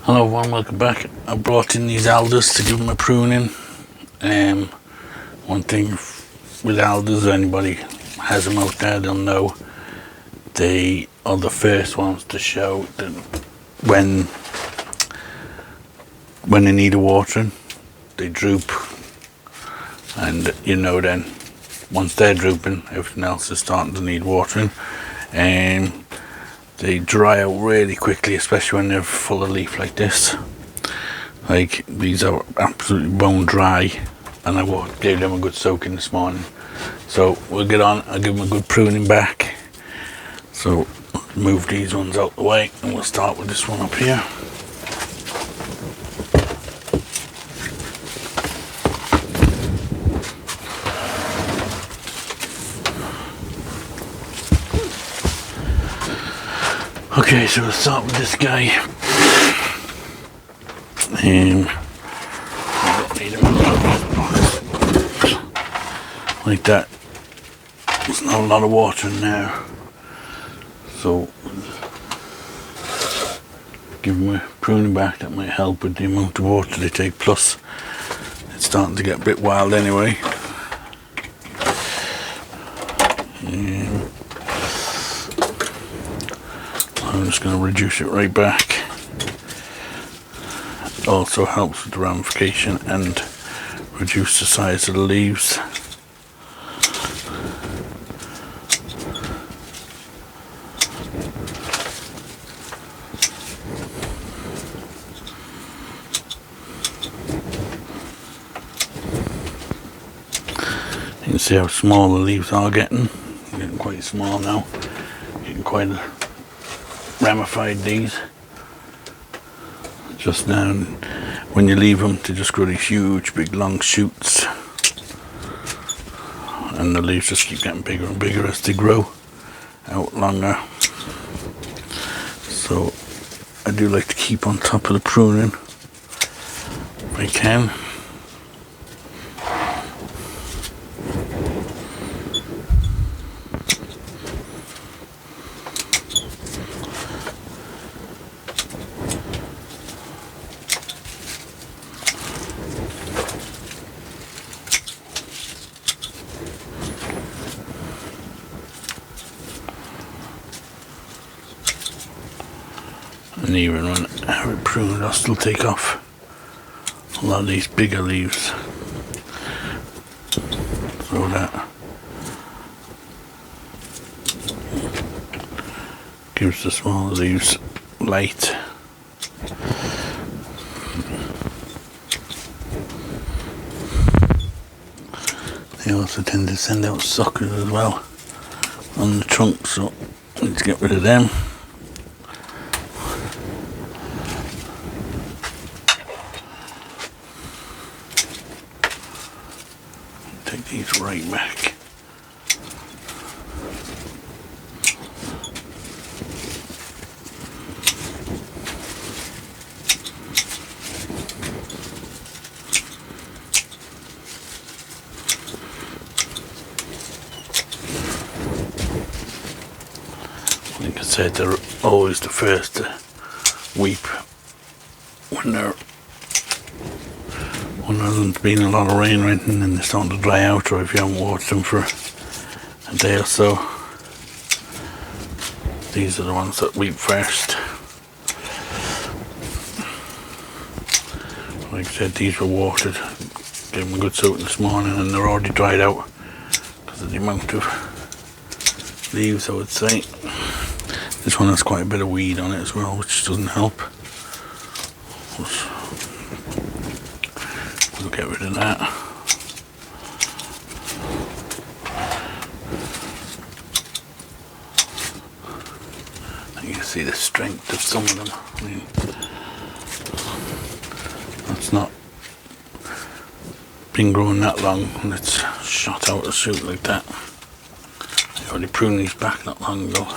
Hello everyone, welcome back. I brought in these alders to give them a pruning. One thing with alders, anybody has them out there, they'll know they are the first ones to show that when they need a watering, they droop, and you know then once they're drooping, everything else is starting to need watering. They dry out really quickly, especially when they're full of leaf like this. Like these are absolutely bone dry, and I gave them a good soaking this morning. So we'll get on, I'll give them a good pruning back. So move these ones out the way, and we'll start with this one up here. Okay, so we'll start with this guy. Like that. There's not a lot of water in there. So give them a pruning back, that might help with the amount of water they take, plus it's starting to get a bit wild anyway. I'm just going to reduce it right back. It also helps with the ramification and reduce the size of the leaves. You can see how small the leaves are getting. They're getting quite small now. Getting quite ramified these. Just now, when you leave them, they just grow these huge, big, long shoots, and the leaves just keep getting bigger and bigger as they grow out longer. So I do like to keep on top of the pruning if I can. And even when I have it pruned, I'll still take off a lot of these bigger leaves, so that gives the smaller leaves light. They also tend to send out suckers as well on the trunk, so let's get rid of them. Take these right back. Like I said, they're always the first to weep when there's been a lot of rain or anything and they're starting to dry out, or if you haven't watered them for a day or so. These are the ones that weep first. Like I said, these were watered, gave them a good soak this morning, and they're already dried out because of the amount of leaves, I would say. This one has quite a bit of weed on it as well, which doesn't help. We'll get rid of that. You can see the strength of some of them. I mean, that's not been growing that long and it's shot out a shoot like that. I already pruned these back not long ago.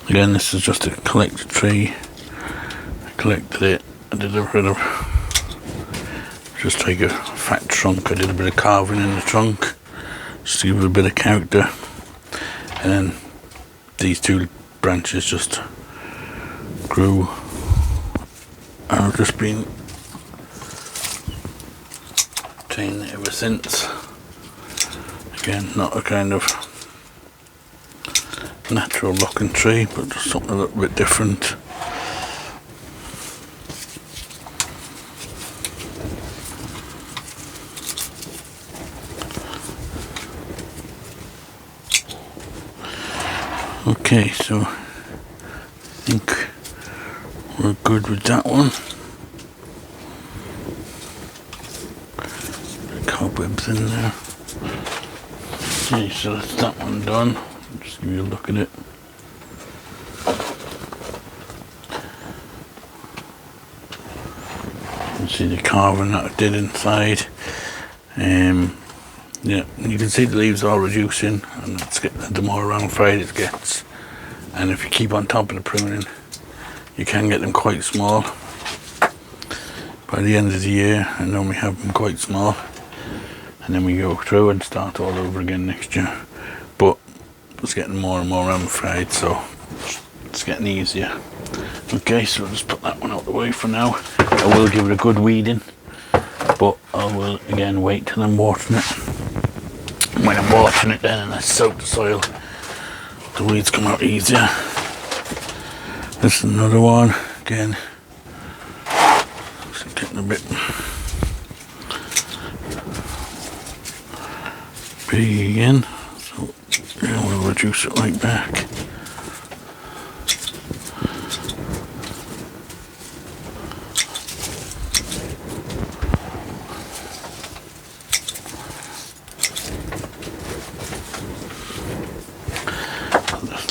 Again, this is just a collected tree. I collected it. I did a bit of, just take a fat trunk. I did a bit of carving in the trunk, just to give it a bit of character. And then these two branches just grew. And I've just been maintaining it ever since. Again, not a kind of natural looking tree, but just something a little bit different. Okay, so I think we're good with that one. Cobwebs in there. Okay, so that's that one done. I'll just give you a look at it. You can see the carving that I did inside. Yeah, you can see the leaves are reducing, and the more round fried it gets. And if you keep on top of the pruning, you can get them quite small. By the end of the year, I normally have them quite small, and then we go through and start all over again next year. But it's getting more and more round fried, so it's getting easier. Okay, so I'll just put that one out the way for now. I will give it a good weeding, but I will again wait till I'm watering it. When I'm watering it then and I soak the soil, the weeds come out easier. This is another one, again, it's getting a bit big again, so I will reduce it right back.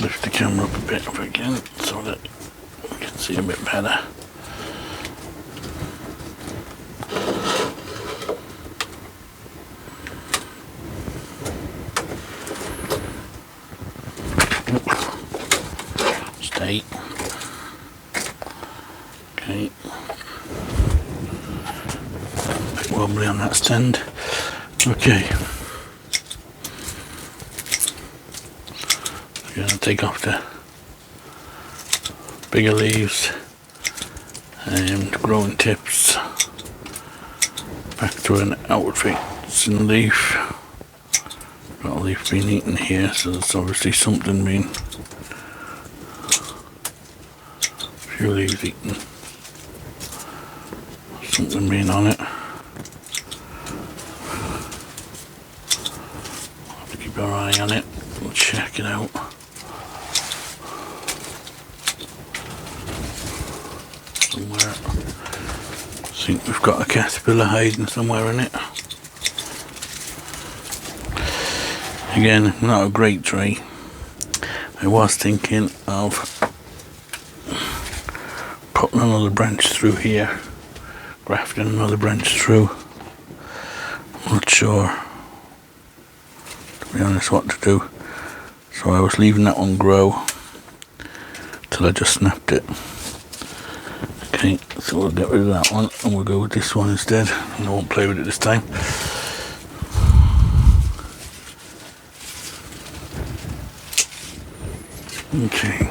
Lift the camera up a bit up again so that you can see a bit better. Stay. Okay. A bit wobbly on that stand. Okay. Going to take off the bigger leaves and growing tips back to an outward facing leaf. Got a leaf being eaten here, so there's obviously something being, a few leaves eaten, something being on it. Have to keep our eye on it, we'll check it out. Somewhere. I think we've got a caterpillar hiding somewhere in it. Again, not a great tree. I was thinking of putting another branch through here, grafting another branch through. I'm not sure, to be honest, what to do. So I was leaving that one grow till I just snapped it. Okay, so we'll get rid of that one and we'll go with this one instead, and I won't play with it this time. Okay.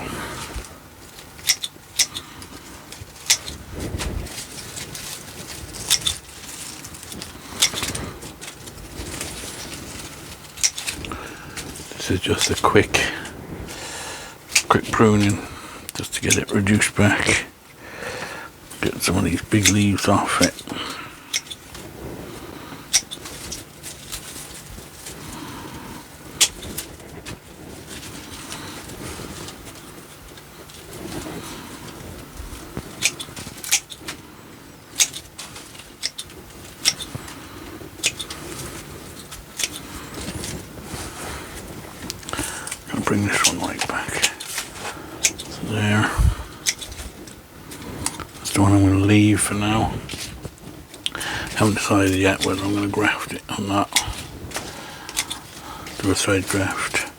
This is just a quick pruning just to get it reduced back. Get some of these big leaves off it. I'll bring this one right back. So there. The one I'm going to leave for now. Haven't decided yet whether I'm going to graft it or not. Do a thread graft.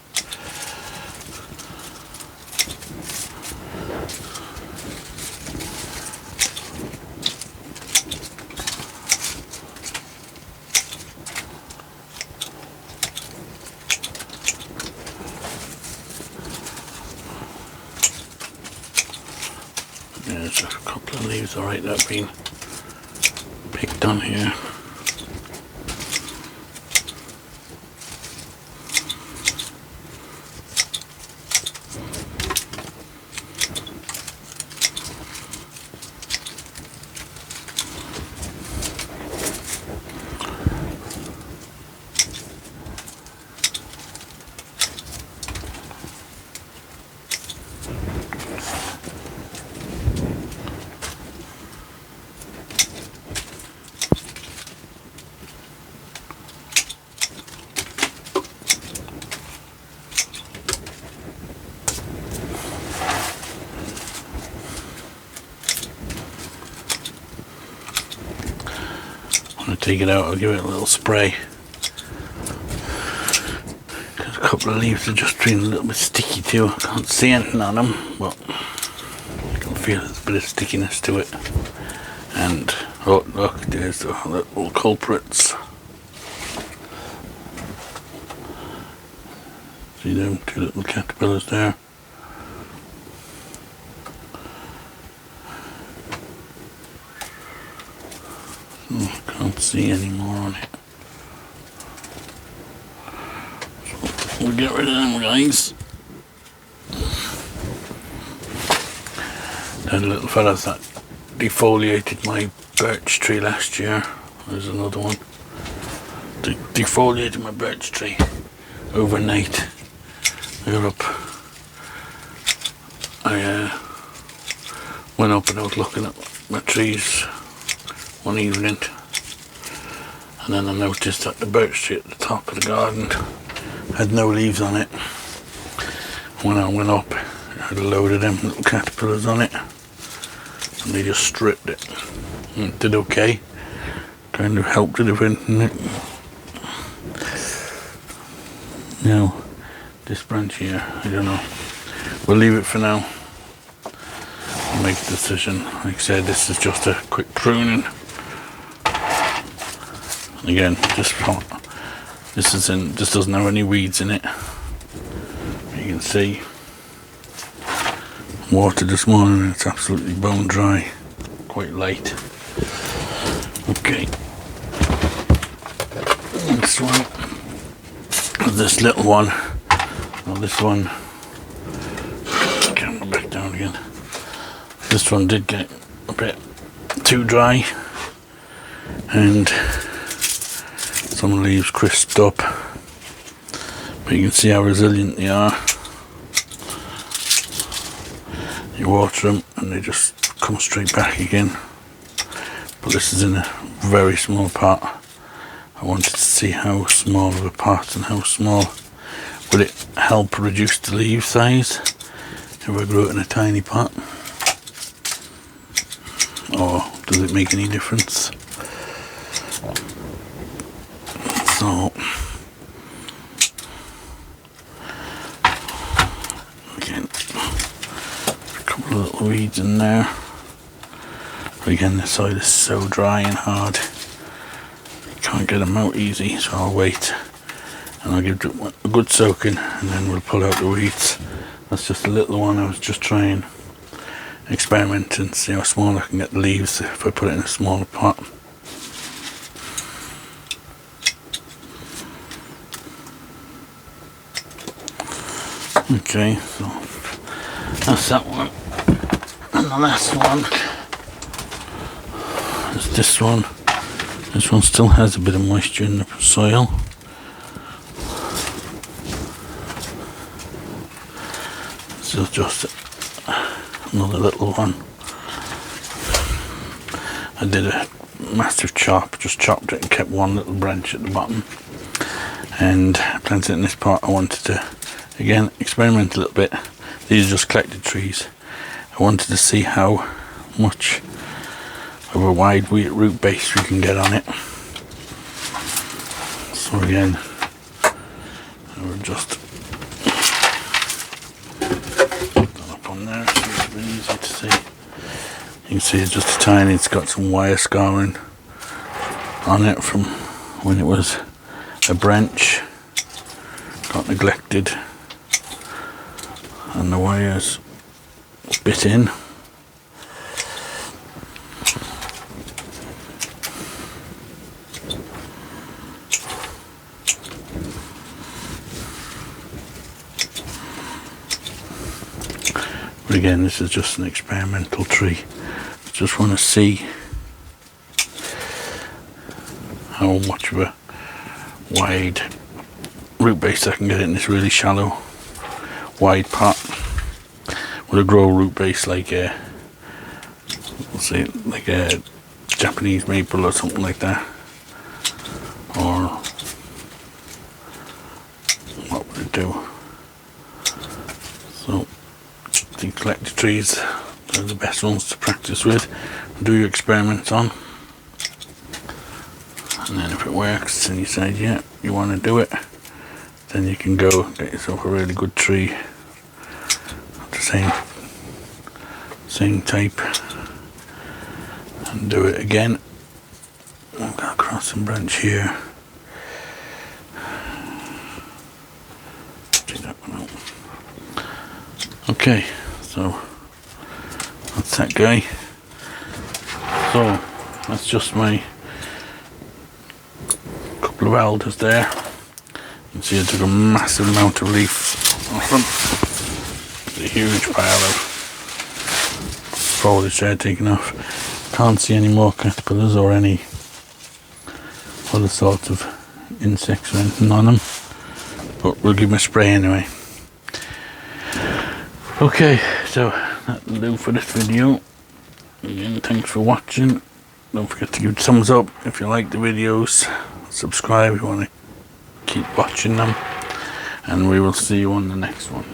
there's just a couple of leaves alright that have been picked on here. When I take it out, I'll give it a little spray. Because a couple of leaves are just feeling a little bit sticky too. I can't see anything on them, but I can feel there's a bit of stickiness to it. And oh look, there's the little culprits. See them two little caterpillars there. Oh, can't see any more on it. So we'll get rid of them guys. The little fellas that defoliated my birch tree last year. There's another one. They defoliated my birch tree overnight. I got up. I went up and I was looking at my trees one evening, and then I noticed that the birch tree at the top of the garden had no leaves on it. When I went up, it had a load of them little caterpillars on it, and they just stripped it. And it did okay, kind of helped it a bit, didn't it? Now, this branch here, I don't know. We'll leave it for now. I'll make a decision. Like I said, this is just a quick pruning. Again, this doesn't have any weeds in it. You can see water this morning, it's absolutely bone dry, quite light. Okay, next one, this little one. Well, this one, camera back down again. This one did get a bit too dry, and some leaves crisped up, but you can see how resilient they are. You water them and they just come straight back again. But this is in a very small pot. I wanted to see how small of a pot and how small would it help reduce the leaf size if I grew it in a tiny pot, or does it make any difference? So again, a couple of little weeds in there. Again, this side is so dry and hard, you can't get them out easy, so I'll wait and I'll give it a good soaking, and then we'll pull out the weeds. That's just a little one. I was just trying experiment and see how small I can get the leaves if I put it in a smaller pot. Okay, so that's that one, and the last one is this one. This one still has a bit of moisture in the soil. This is just another little one. I did a massive chop, just chopped it and kept one little branch at the bottom and planted it in this pot. I wanted to again experiment a little bit. These are just collected trees. I wanted to see how much of a wide root base we can get on it. So again, I will just put that up on there so it's a bit easy to see. You can see it's just a tiny, it's got some wire scarring on it from when it was a branch, got neglected and the wires bit in. But again, this is just an experimental tree. Just want to see how much of a wide root base I can get in this really shallow, wide pot. Will it grow a root base like a, we'll say, like a Japanese maple or something like that, or what would it do? So the collector trees are the best ones to practice with, do your experiments on, and then if it works and you decide yeah you want to do it, then you can go get yourself a really good tree of the same type and do it again. I've got a crossing branch here. Take that one out. Okay, so that's that guy. So that's just my couple of alders there. You can see I took a massive amount of leaf off them. There's a huge pile of foliage there taken off. Can't see any more caterpillars or any other sorts of insects or anything on them, but we'll give them a spray anyway. Okay, so that'll do for this video. Again, thanks for watching. Don't forget to give it a thumbs up if you like the videos. Subscribe if you want to keep watching them, and we will see you on the next one.